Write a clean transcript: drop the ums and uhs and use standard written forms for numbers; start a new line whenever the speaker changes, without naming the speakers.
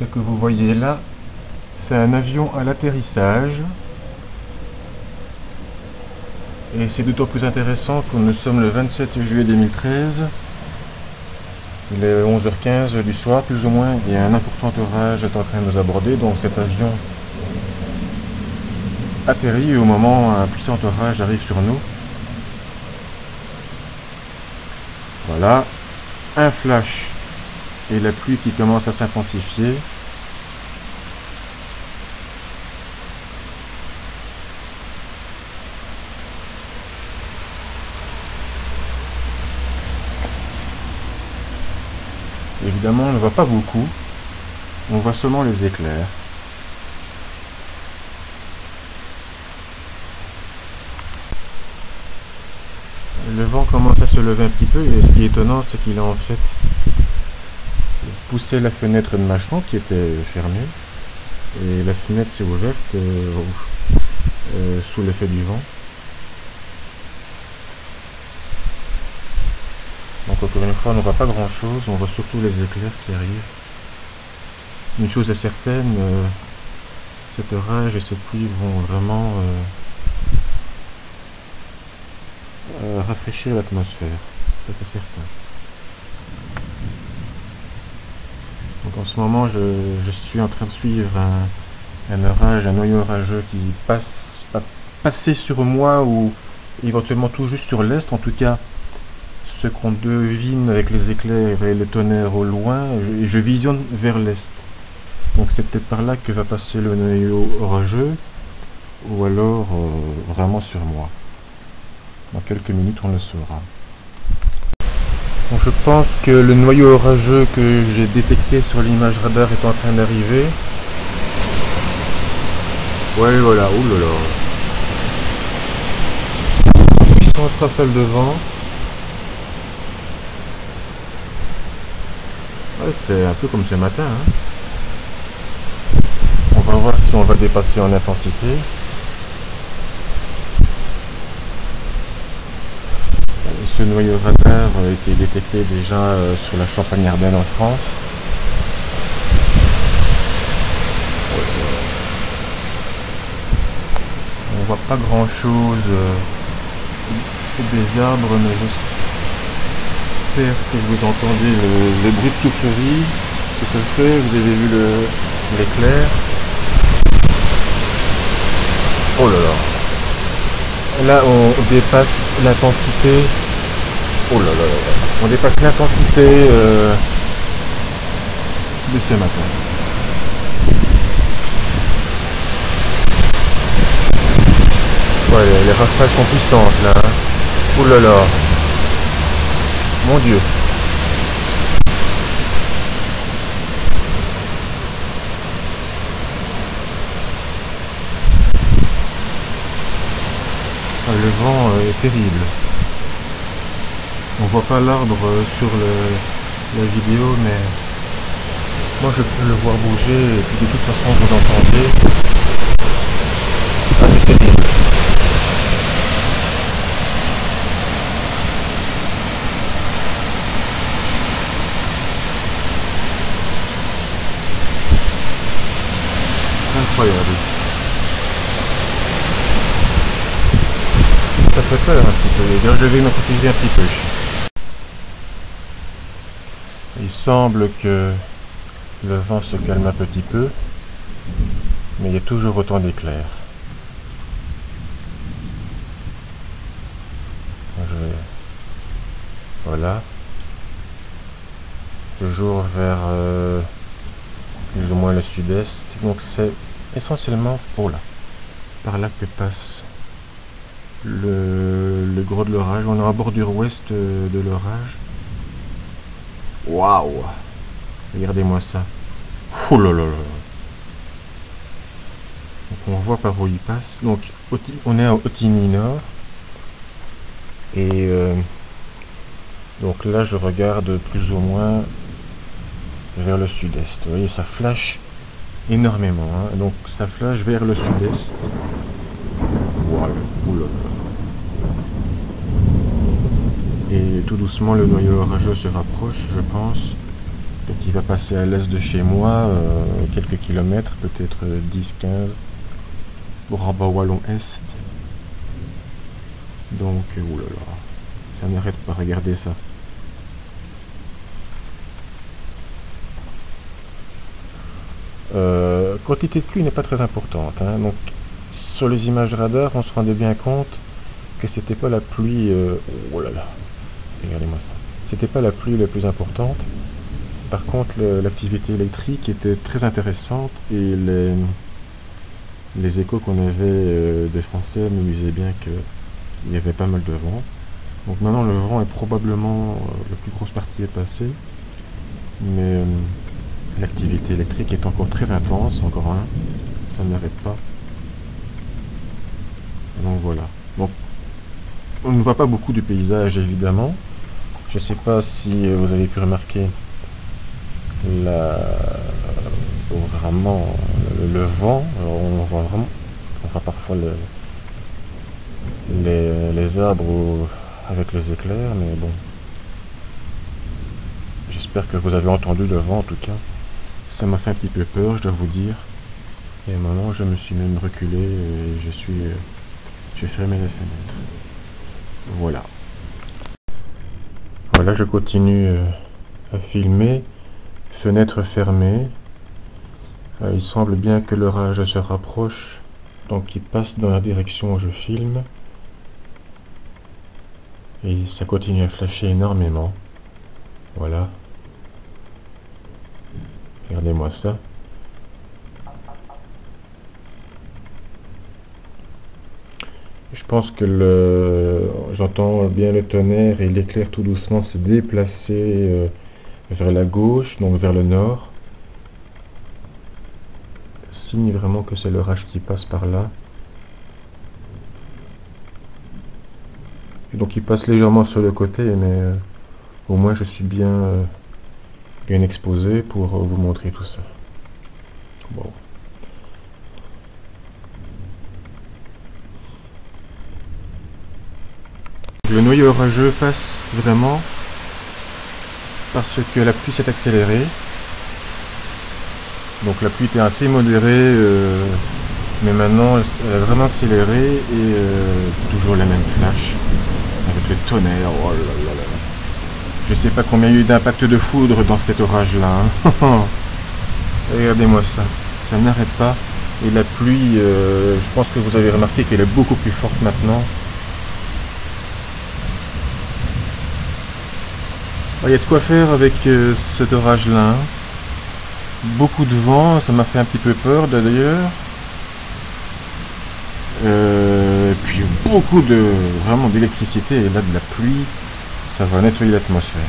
Ce que vous voyez là, c'est un avion à l'atterrissage. Et c'est d'autant plus intéressant que nous sommes le 27 juillet 2013. Il est 11h15 du soir, plus ou moins, et un important orage est en train de nous aborder, donc cet avion atterrit au moment où un puissant orage arrive sur nous. Voilà, un flash et la pluie qui commence à s'intensifier. Évidemment, on ne voit pas beaucoup, on voit seulement les éclairs. Le vent commence à se lever un petit peu et ce qui est étonnant, c'est qu'il a en fait poussé la fenêtre de ma chambre qui était fermée et la fenêtre s'est ouverte sous l'effet du vent. Donc encore une fois, on ne voit pas grand chose, on voit surtout les éclairs qui arrivent. Une chose est certaine, cet orage et cette pluie vont vraiment rafraîchir l'atmosphère, ça c'est certain. Donc en ce moment, je suis en train de suivre un orage, un noyau orageux qui va passer sur moi ou éventuellement tout juste sur l'est, en tout cas. Ce qu'on devine avec les éclairs et le tonnerre au loin, et je visionne vers l'est. Donc c'est peut-être par là que va passer le noyau orageux, ou alors vraiment sur moi. Dans quelques minutes on le saura. Donc je pense que le noyau orageux que j'ai détecté sur l'image radar est en train d'arriver. Ouais voilà, oulala. Puissante rafale de vent. Ouais, c'est un peu comme ce matin, hein. On va voir si on va dépasser en intensité. Ce noyau radar a été détecté déjà sur la Champagne-Ardenne en France. On voit pas grand chose des arbres, mais j'espère que vous entendez le bruit de soufflerie qui se fait. Vous avez vu l'éclair. Oh là là. Là on dépasse l'intensité. Oh là là là là. On dépasse l'intensité de ce matin. Ouais, les rafales sont puissantes là. Oh là là. Mon Dieu. Le vent est terrible. On voit pas l'arbre sur la vidéo, mais moi je peux le voir bouger et puis de toute façon vous l'entendez. Ah, c'est terrible. Incroyable. Ça fait peur un petit peu. D'ailleurs, je vais me protéger un petit peu. Il semble que le vent se calme un petit peu, mais il y a toujours autant d'éclairs. Voilà. Toujours vers plus ou moins le sud-est. Donc c'est essentiellement par là que passe le gros de l'orage. On est en bordure ouest de l'orage. Waouh! Regardez-moi ça. Oh là là là. Donc on voit par où il passe. Donc on est à Otigny Nord. Et donc là je regarde plus ou moins vers le sud-est. Vous voyez, ça flash énormément. Hein. Donc ça flash vers le sud-est. Voilà. Oula. Et tout doucement le noyau orageux se rapproche, je pense. Donc il va passer à l'est de chez moi, quelques kilomètres, peut-être 10-15, au Rabat Wallon Est. Donc, oulala, ça n'arrête pas, regardez ça. Quantité de pluie n'est pas très importante, hein. Donc sur les images radar, on se rendait bien compte que c'était pas la pluie. Oh là là, regardez-moi ça. C'était pas la pluie la plus importante. Par contre, l'activité électrique était très intéressante et les échos qu'on avait des Français me disaient bien qu'il y avait pas mal de vent. Donc maintenant, le vent est probablement la plus grosse partie est passée, mais l'activité électrique est encore très intense, encore un, ça n'arrête pas. Donc voilà. Donc on ne voit pas beaucoup du paysage évidemment. Je ne sais pas si vous avez pu remarquer vraiment le vent. Alors, on voit vraiment, on voit parfois les arbres avec les éclairs, mais bon. J'espère que vous avez entendu le vent en tout cas. Ça m'a fait un petit peu peur, je dois vous dire. Et à un moment, je me suis même reculé et j'ai fermé les fenêtres. Voilà. Voilà, je continue à filmer. Fenêtre fermée. Il semble bien que l'orage se rapproche, donc il passe dans la direction où je filme. Et ça continue à flasher énormément. Voilà. Regardez-moi ça. Je pense que j'entends bien le tonnerre et l'éclair tout doucement se déplacer vers la gauche, donc vers le nord. Signe vraiment que c'est l'orage qui passe par là. Et donc il passe légèrement sur le côté, mais au moins je suis bien exposé pour vous montrer tout ça. Bon. Le noyau orageux passe vraiment parce que la pluie s'est accélérée. Donc la pluie était assez modérée, mais maintenant elle a vraiment accéléré et toujours les mêmes flashs avec le tonnerre. Oh là là là là. Je sais pas combien il y a eu d'impact de foudre dans cet orage-là. Hein. Regardez-moi ça, ça n'arrête pas. Et la pluie, je pense que vous avez remarqué qu'elle est beaucoup plus forte maintenant. Il y a de quoi faire avec cet orage-là. Hein. Beaucoup de vent, ça m'a fait un petit peu peur d'ailleurs. Puis beaucoup vraiment d'électricité et là de la pluie, ça va nettoyer l'atmosphère.